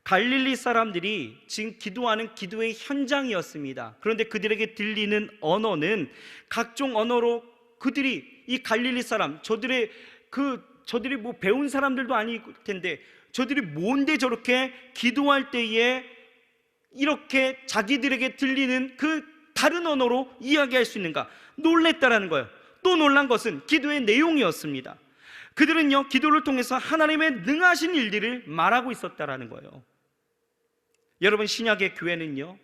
갈릴리 사람들이 지금 기도하는 기도의 현장이었습니다. 그런데 그들에게 들리는 언어는 각종 언어로, 그들이 이 갈릴리 사람, 저들이 뭐 배운 사람들도 아닐 텐데 저들이 뭔데 저렇게 기도할 때에 이렇게 자기들에게 들리는 그 다른 언어로 이야기할 수 있는가? 놀랬다라는 거예요. 또 놀란 것은 기도의 내용이었습니다. 그들은요, 기도를 통해서 하나님의 능하신 일들을 말하고 있었다라는 거예요. 여러분, 신약의 교회는요,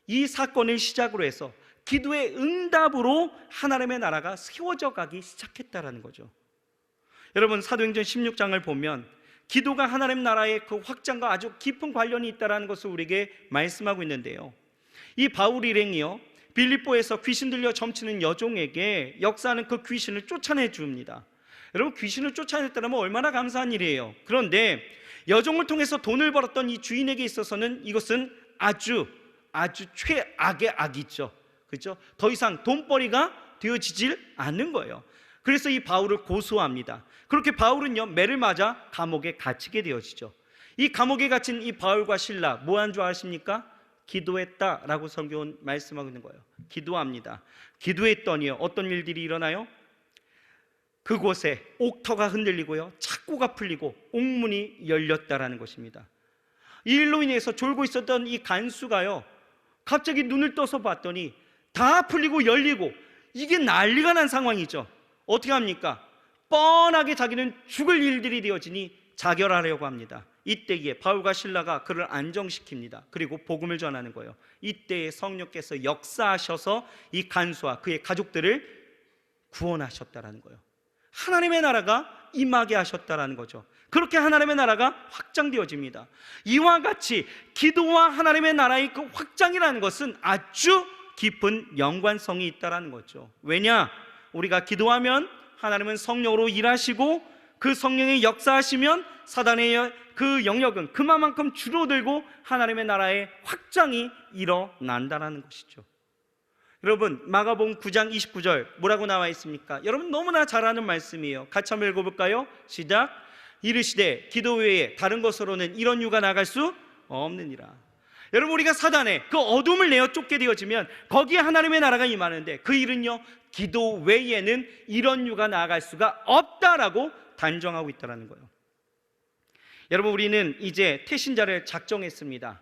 이 사건을 시작으로 해서 기도의 응답으로 하나님의 나라가 세워져 가기 시작했다라는 거죠. 여러분, 사도행전 16장을 보면 기도가 하나님 나라의 그 확장과 아주 깊은 관련이 있다는 것을 우리에게 말씀하고 있는데요, 이 바울 일행이요, 빌립보에서 귀신 들려 점치는 여종에게 역사하는 그 귀신을 쫓아내 줍니다. 여러분, 귀신을 쫓아냈다면 얼마나 감사한 일이에요. 그런데 여종을 통해서 돈을 벌었던 이 주인에게 있어서는 이것은 아주 최악의 악이죠. 그렇죠? 더 이상 돈벌이가 되어지질 않는 거예요. 그래서 이 바울을 고소합니다. 그렇게 바울은요, 매를 맞아 감옥에 갇히게 되어지죠. 이 감옥에 갇힌 이 바울과 실라, 뭐 한 줄 아십니까? 기도했다라고 성경은 말씀하고 있는 거예요. 기도합니다. 기도했더니요, 어떤 일들이 일어나요? 그곳에 옥터가 흔들리고요, 착고가 풀리고 옥문이 열렸다라는 것입니다. 이 일로 인해서 졸고 있었던 이 간수가요, 갑자기 눈을 떠서 봤더니 다 풀리고 열리고, 이게 난리가 난 상황이죠. 어떻게 합니까? 뻔하게 자기는 죽을 일들이 되어지니 자결하려고 합니다. 이때에 바울과 실라가 그를 안정시킵니다. 그리고 복음을 전하는 거예요. 이때에 성령께서 역사하셔서 이 간수와 그의 가족들을 구원하셨다라는 거예요. 하나님의 나라가 임하게 하셨다라는 거죠. 그렇게 하나님의 나라가 확장되어집니다. 이와 같이 기도와 하나님의 나라의 그 확장이라는 것은 아주 깊은 연관성이 있다라는 거죠. 왜냐? 우리가 기도하면 하나님은 성령으로 일하시고 그 성령의 역사하시면 사단의 그 영역은 그만큼 줄어들고 하나님의 나라의 확장이 일어난다는 것이죠. 여러분, 마가복음 9장 29절 뭐라고 나와 있습니까? 여러분 너무나 잘 아는 말씀이에요. 같이 한번 읽어볼까요? 시작. 이르시되 기도 외에 다른 것으로는 이런 유가 나갈 수 없느니라. 여러분, 우리가 사단의 그 어둠을 내어 쫓게 되어지면 거기에 하나님의 나라가 임하는데, 그 일은요, 기도 외에는 이런 유가 나아갈 수가 없다라고 단정하고 있다는 거예요. 여러분, 우리는 이제 태신자를 작정했습니다.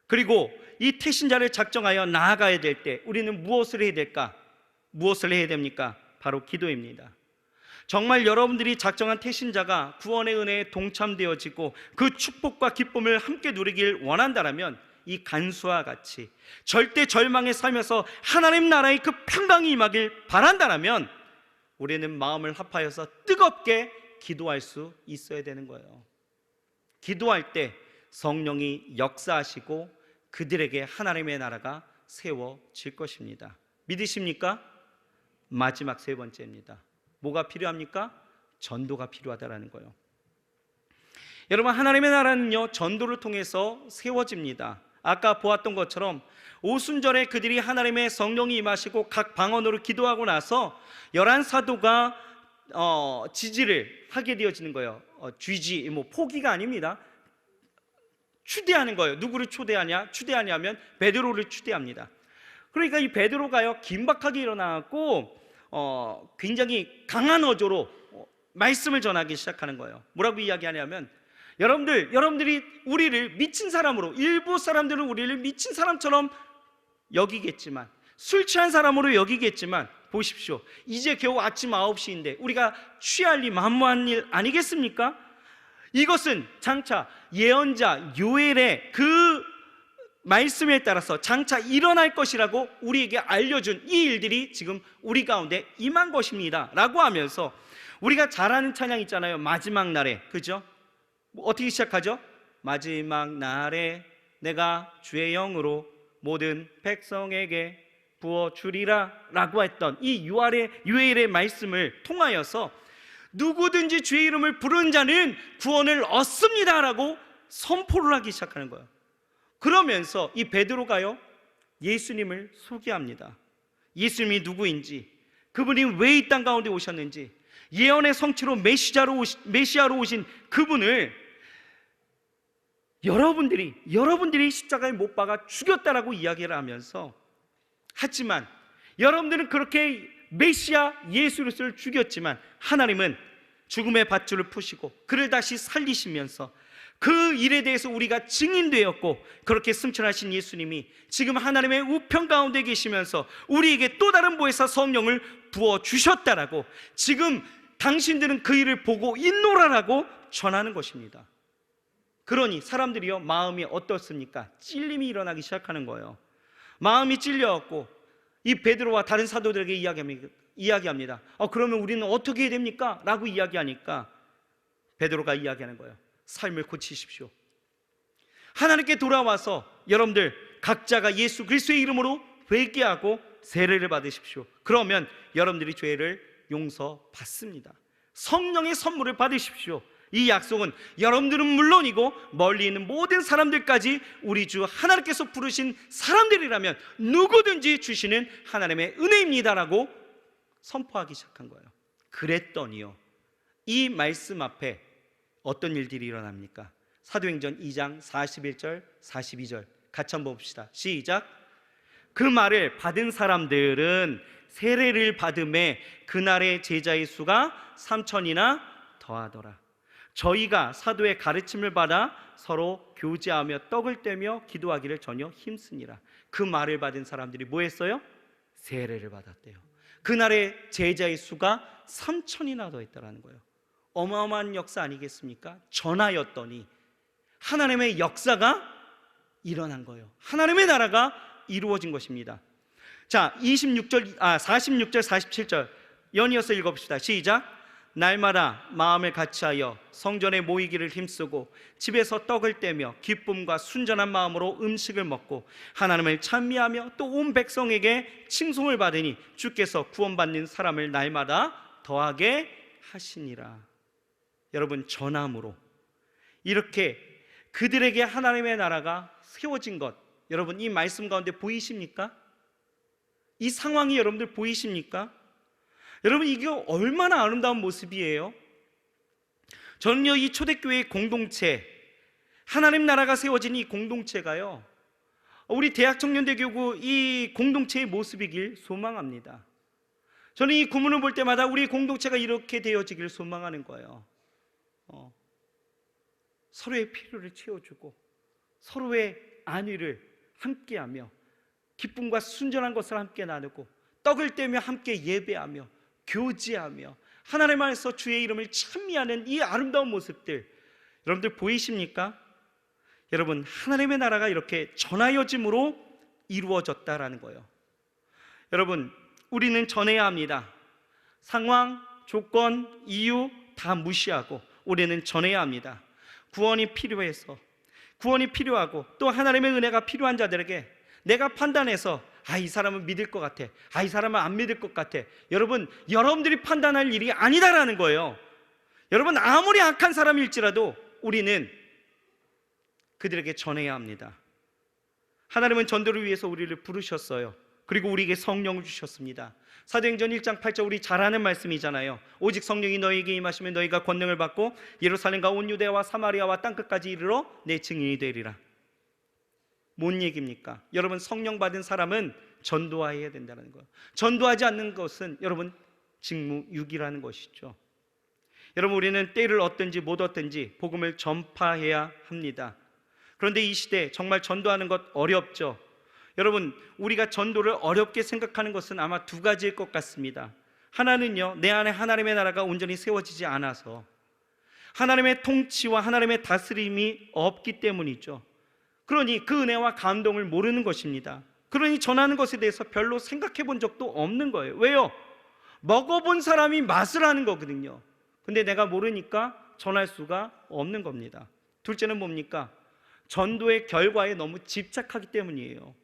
그리고 이 태신자를 작정하여 나아가야 될 때 우리는 무엇을 해야 될까? 무엇을 해야 됩니까? 바로 기도입니다. 정말 여러분들이 작정한 태신자가 구원의 은혜에 동참되어지고 그 축복과 기쁨을 함께 누리길 원한다면, 이 간수와 같이 절대 절망에 살면서 하나님 나라의 그 평강이 임하길 바란다면 우리는 마음을 합하여서 뜨겁게 기도할 수 있어야 되는 거예요. 기도할 때 성령이 역사하시고 그들에게 하나님의 나라가 세워질 것입니다. 믿으십니까? 마지막 세 번째입니다. 뭐가 필요합니까? 전도가 필요하다는 거예요. 여러분, 하나님의 나라는요, 전도를 통해서 세워집니다. 아까 보았던 것처럼 오순절에 그들이 하나님의 성령이 임하시고 각 방언으로 기도하고 나서 11사도가 지지를 하게 되어지는 거예요. 쥐지, 뭐 포기가 아닙니다. 추대하는 거예요. 누구를 추대하냐면 베드로를 추대합니다. 그러니까 이 베드로가요, 긴박하게 일어나고 굉장히 강한 어조로 말씀을 전하기 시작하는 거예요. 뭐라고 이야기하냐면, 여러분들이 우리를 미친 사람으로, 일부 사람들은 우리를 미친 사람처럼 여기겠지만, 술 취한 사람으로 여기겠지만, 보십시오, 이제 겨우 아침 9시인데 우리가 취할 일 만무한 일 아니겠습니까? 이것은 장차 예언자 요엘의 그 말씀에 따라서 장차 일어날 것이라고 우리에게 알려준 이 일들이 지금 우리 가운데 임한 것입니다 라고 하면서, 우리가 잘 아는 찬양 있잖아요. 마지막 날에, 그죠? 어떻게 시작하죠? 마지막 날에 내가 주의 영으로 모든 백성에게 부어주리라 라고 했던 이 요엘의 말씀을 통하여서 누구든지 주의 이름을 부르는 자는 구원을 얻습니다 라고 선포를 하기 시작하는 거예요. 그러면서 이 베드로가요, 예수님을 소개합니다. 예수님이 누구인지, 그분이 왜 이 땅 가운데 오셨는지, 예언의 성취로 메시아로 오신 그분을 여러분들이 십자가에 못 박아 죽였다라고 이야기를 하면서, 하지만 여러분들은 그렇게 메시아 예수 그리스도를 죽였지만 하나님은 죽음의 밧줄을 푸시고 그를 다시 살리시면서 그 일에 대해서 우리가 증인되었고, 그렇게 승천하신 예수님이 지금 하나님의 우편 가운데 계시면서 우리에게 또 다른 보혜사 성령을 부어주셨다라고, 지금 당신들은 그 일을 보고 있노라라고 전하는 것입니다. 그러니 사람들이요, 마음이 어떻습니까? 찔림이 일어나기 시작하는 거예요. 마음이 찔려갖고 이 베드로와 다른 사도들에게 이야기합니다. 그러면 우리는 어떻게 해야 됩니까? 라고 이야기하니까 베드로가 이야기하는 거예요. 삶을 고치십시오. 하나님께 돌아와서 여러분들 각자가 예수 그리스도의 이름으로 회개하고 세례를 받으십시오. 그러면 여러분들이 죄를 용서받습니다. 성령의 선물을 받으십시오. 이 약속은 여러분들은 물론이고 멀리 있는 모든 사람들까지 우리 주 하나님께서 부르신 사람들이라면 누구든지 주시는 하나님의 은혜입니다라고 선포하기 시작한 거예요. 그랬더니요, 이 말씀 앞에 어떤 일들이 일어납니까? 사도행전 2장 41절 42절 같이 한번 봅시다. 시작. 그 말을 받은 사람들은 세례를 받음에 그날의 제자의 수가 3,000이나 더하더라. 저희가 사도의 가르침을 받아 서로 교제하며 떡을 떼며 기도하기를 전혀 힘쓰니라. 그 말을 받은 사람들이 뭐 했어요? 세례를 받았대요. 그날의 제자의 수가 3,000이나 더했다라는 거예요. 어마어마한 역사 아니겠습니까? 전하였더니 하나님의 역사가 일어난 거예요. 하나님의 나라가 이루어진 것입니다. 자, 46절 47절 연이어서 읽어봅시다. 시작. 날마다 마음을 같이하여 성전에 모이기를 힘쓰고 집에서 떡을 떼며 기쁨과 순전한 마음으로 음식을 먹고 하나님을 찬미하며 또 온 백성에게 칭송을 받으니 주께서 구원받는 사람을 날마다 더하게 하시니라. 여러분, 전함으로 이렇게 그들에게 하나님의 나라가 세워진 것, 여러분 이 말씀 가운데 보이십니까? 이 상황이 여러분들 보이십니까? 여러분, 이게 얼마나 아름다운 모습이에요. 저는요, 이 초대교회의 공동체, 하나님 나라가 세워진 이 공동체가요, 우리 대학청년대교구 이 공동체의 모습이길 소망합니다. 저는 이 구문을 볼 때마다 우리 공동체가 이렇게 되어지길 소망하는 거예요. 서로의 필요를 채워주고 서로의 안위를 함께하며 기쁨과 순전한 것을 함께 나누고 떡을 떼며 함께 예배하며 교제하며 하나님 안에서 주의 이름을 찬미하는 이 아름다운 모습들, 여러분들 보이십니까? 여러분, 하나님의 나라가 이렇게 전하여짐으로 이루어졌다라는 거예요. 여러분, 우리는 전해야 합니다. 상황, 조건, 이유 다 무시하고 우리는 전해야 합니다. 구원이 필요하고 또 하나님의 은혜가 필요한 자들에게 내가 판단해서 이 사람은 믿을 것 같아, 이 사람은 안 믿을 것 같아, 여러분들이 판단할 일이 아니다라는 거예요. 여러분, 아무리 악한 사람일지라도 우리는 그들에게 전해야 합니다. 하나님은 전도를 위해서 우리를 부르셨어요. 그리고 우리에게 성령을 주셨습니다. 사도행전 1장 8절 우리 잘 아는 말씀이잖아요. 오직 성령이 너희에게 임하시면 너희가 권능을 받고 예루살렘과 온 유대와 사마리아와 땅끝까지 이르러 내 증인이 되리라. 뭔 얘기입니까? 여러분, 성령 받은 사람은 전도해야 된다는 거예요. 전도하지 않는 것은 여러분 직무유기라는 것이죠. 여러분, 우리는 때를 얻든지 못 얻든지 복음을 전파해야 합니다. 그런데 이 시대 정말 전도하는 것 어렵죠. 여러분, 우리가 전도를 어렵게 생각하는 것은 아마 두 가지일 것 같습니다. 하나는요, 내 안에 하나님의 나라가 온전히 세워지지 않아서, 하나님의 통치와 하나님의 다스림이 없기 때문이죠. 그러니 그 은혜와 감동을 모르는 것입니다. 그러니 전하는 것에 대해서 별로 생각해 본 적도 없는 거예요. 왜요? 먹어본 사람이 맛을 아는 거거든요. 근데 내가 모르니까 전할 수가 없는 겁니다. 둘째는 뭡니까? 전도의 결과에 너무 집착하기 때문이에요.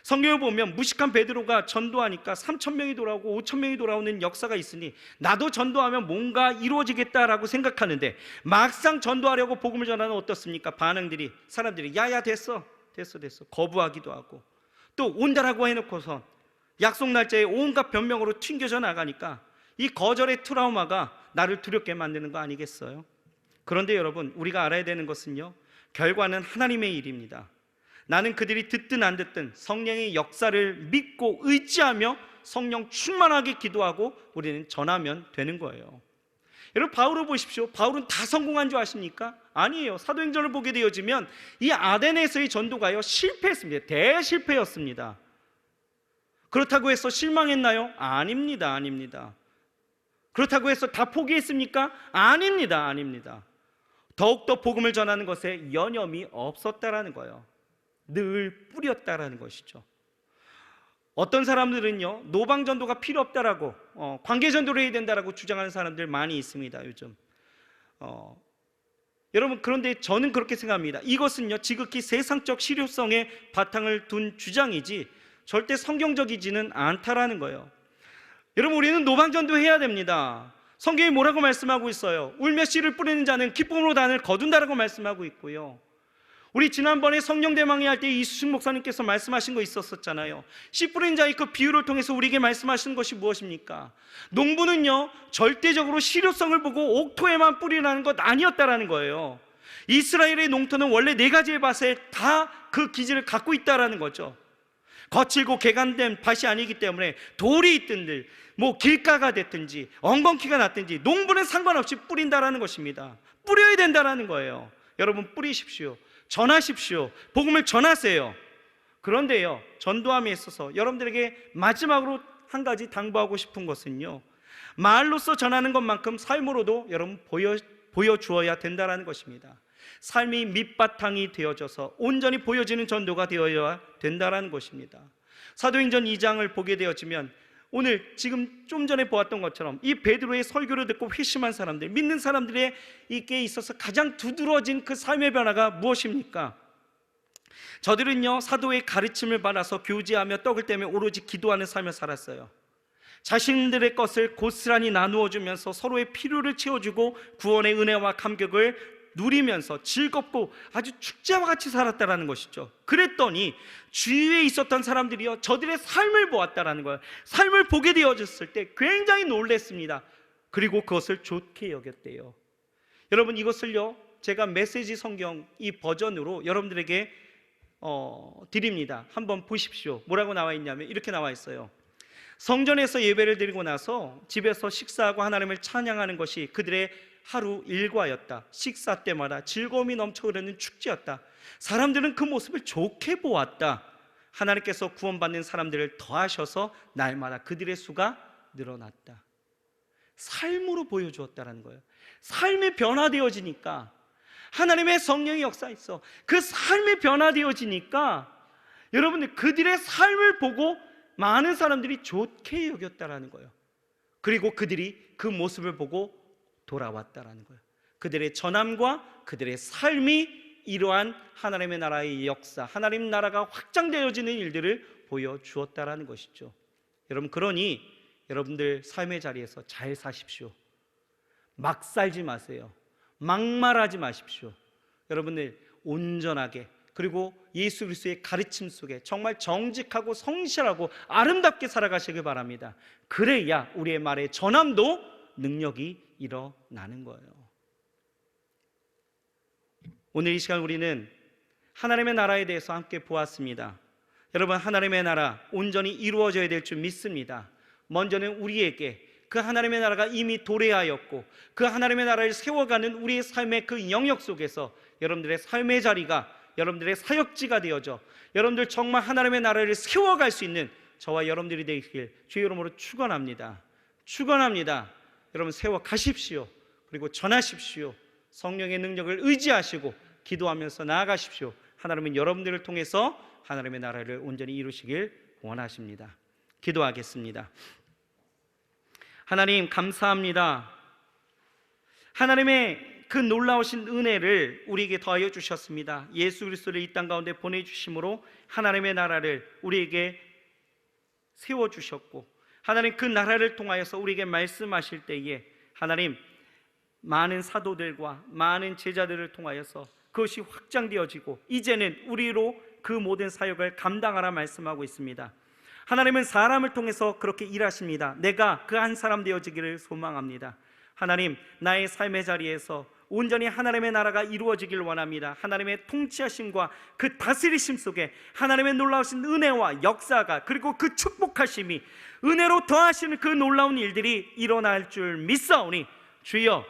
성경을 보면 무식한 베드로가 전도하니까 3,000명이 돌아오고 5,000명이 돌아오는 역사가 있으니 나도 전도하면 뭔가 이루어지겠다라고 생각하는데, 막상 전도하려고 복음을 전하면 어떻습니까? 반응들이, 사람들이 야야 됐어 거부하기도 하고, 또 온다라고 해놓고서 약속 날짜에 온갖 변명으로 튕겨져 나가니까 이 거절의 트라우마가 나를 두렵게 만드는 거 아니겠어요? 그런데 여러분, 우리가 알아야 되는 것은요, 결과는 하나님의 일입니다. 나는 그들이 듣든 안 듣든 성령의 역사를 믿고 의지하며 성령 충만하게 기도하고 우리는 전하면 되는 거예요. 여러분, 바울을 보십시오. 바울은 다 성공한 줄 아십니까? 아니에요. 사도행전을 보게 되어지면 이 아데네에서의 전도가요, 실패했습니다. 대실패였습니다. 그렇다고 해서 실망했나요? 아닙니다. 그렇다고 해서 다 포기했습니까? 아닙니다. 더욱더 복음을 전하는 것에 여념이 없었다라는 거예요. 늘 뿌렸다라는 것이죠. 어떤 사람들은요, 노방전도가 필요 없다라고, 관계전도를 해야 된다라고 주장하는 사람들 많이 있습니다, 요즘. 여러분, 그런데 저는 그렇게 생각합니다. 이것은요, 지극히 세상적 실효성에 바탕을 둔 주장이지 절대 성경적이지는 않다라는 거예요. 여러분, 우리는 노방전도 해야 됩니다. 성경이 뭐라고 말씀하고 있어요? 울며 씨를 뿌리는 자는 기쁨으로 단을 거둔다라고 말씀하고 있고요. 우리 지난번에 성령대망회 할 때 이수식 목사님께서 말씀하신 거 있었잖아요. 씨 뿌리는 자의 그 비유를 통해서 우리에게 말씀하시는 것이 무엇입니까? 농부는요, 절대적으로 실효성을 보고 옥토에만 뿌리라는 것 아니었다라는 거예요. 이스라엘의 농토는 원래 4가지의 밭에 다 그 기질을 갖고 있다라는 거죠. 거칠고 개간된 밭이 아니기 때문에 돌이 있든지 뭐 길가가 됐든지 엉겅퀴가 났든지 농부는 상관없이 뿌린다라는 것입니다. 뿌려야 된다라는 거예요. 여러분, 뿌리십시오. 전하십시오. 복음을 전하세요. 그런데요, 전도함에 있어서 여러분들에게 마지막으로 한 가지 당부하고 싶은 것은요, 말로써 전하는 것만큼 삶으로도 여러분 보여주어야 된다라는 것입니다. 삶이 밑바탕이 되어져서 온전히 보여지는 전도가 되어야 된다라는 것입니다. 사도행전 2장을 보게 되어지면 오늘 지금 좀 전에 보았던 것처럼 이 베드로의 설교를 듣고 회심한 사람들, 믿는 사람들에게 있어서 가장 두드러진 그 삶의 변화가 무엇입니까? 저들은요, 사도의 가르침을 받아서 교제하며 떡을 떼며 오로지 기도하는 삶을 살았어요. 자신들의 것을 고스란히 나누어 주면서 서로의 필요를 채워주고 구원의 은혜와 감격을 누리면서 즐겁고 아주 축제와 같이 살았다라는 것이죠. 그랬더니 주위에 있었던 사람들이요, 저들의 삶을 보았다라는 거예요. 삶을 보게 되어졌을 때 굉장히 놀랐습니다. 그리고 그것을 좋게 여겼대요. 여러분, 이것을요, 제가 메시지 성경 이 버전으로 여러분들에게 드립니다. 한번 보십시오. 뭐라고 나와 있냐면 이렇게 나와 있어요. 성전에서 예배를 드리고 나서 집에서 식사하고 하나님을 찬양하는 것이 그들의 하루 일과였다. 식사 때마다 즐거움이 넘쳐 흐르는 축제였다. 사람들은 그 모습을 좋게 보았다. 하나님께서 구원받는 사람들을 더하셔서 날마다 그들의 수가 늘어났다. 삶으로 보여주었다는 거예요. 삶이 변화되어지니까, 하나님의 성령의 역사에서 그 삶이 변화되어지니까 여러분들 그들의 삶을 보고 많은 사람들이 좋게 여겼다라는 거예요. 그리고 그들이 그 모습을 보고 돌아왔다라는 거예요. 그들의 전함과 그들의 삶이 이러한 하나님의 나라의 역사, 하나님 나라가 확장되어지는 일들을 보여주었다라는 것이죠. 여러분, 그러니 여러분들 삶의 자리에서 잘 사십시오. 막 살지 마세요. 막말하지 마십시오. 여러분들 온전하게, 그리고 예수 그리스도의 가르침 속에 정말 정직하고 성실하고 아름답게 살아가시길 바랍니다. 그래야 우리의 말의 전함도 능력이 일어나는 거예요. 오늘 이 시간 우리는 하나님의 나라에 대해서 함께 보았습니다. 여러분, 하나님의 나라 온전히 이루어져야 될 줄 믿습니다. 먼저는 우리에게 그 하나님의 나라가 이미 도래하였고 그 하나님의 나라를 세워가는 우리의 삶의 그 영역 속에서 여러분들의 삶의 자리가 여러분들의 사역지가 되어져 여러분들 정말 하나님의 나라를 세워갈 수 있는 저와 여러분들이 되길 주의 이름으로 축원합니다. 여러분, 세워가십시오. 그리고 전하십시오. 성령의 능력을 의지하시고 기도하면서 나아가십시오. 하나님은 여러분들을 통해서 하나님의 나라를 온전히 이루시길 원하십니다. 기도하겠습니다. 하나님 감사합니다. 하나님의 그 놀라우신 은혜를 우리에게 더하여 주셨습니다. 예수 그리스도를 이 땅 가운데 보내주심으로 하나님의 나라를 우리에게 세워주셨고, 하나님 그 나라를 통하여서 우리에게 말씀하실 때에 하나님 많은 사도들과 많은 제자들을 통하여서 그것이 확장되어지고 이제는 우리로 그 모든 사역을 감당하라 말씀하고 있습니다. 하나님은 사람을 통해서 그렇게 일하십니다. 내가 그 한 사람 되어지기를 소망합니다. 하나님, 나의 삶의 자리에서 온전히 하나님의 나라가 이루어지길 원합니다. 하나님의 통치하심과 그 다스리심 속에 하나님의 놀라우신 은혜와 역사가, 그리고 그 축복하심이 은혜로 더하시는 그 놀라운 일들이 일어날 줄 믿사오니 주여,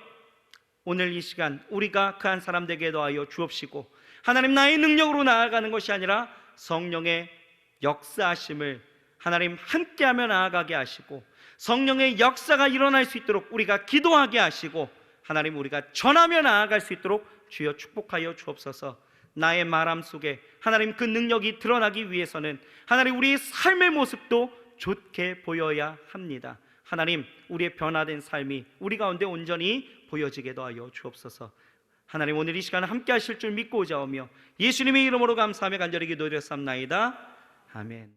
오늘 이 시간 우리가 그 한 사람 되게 더하여 주옵시고, 하나님 나의 능력으로 나아가는 것이 아니라 성령의 역사하심을 하나님 함께하며 나아가게 하시고, 성령의 역사가 일어날 수 있도록 우리가 기도하게 하시고, 하나님 우리가 전하며 나아갈 수 있도록 주여 축복하여 주옵소서. 나의 말함 속에 하나님 그 능력이 드러나기 위해서는 하나님 우리의 삶의 모습도 좋게 보여야 합니다. 하나님 우리의 변화된 삶이 우리 가운데 온전히 보여지게 하여 주옵소서. 하나님 오늘 이 시간 함께 하실 줄 믿고 오자오며 예수님의 이름으로 감사하며 간절히 기도드렸사옵나이다. 아멘.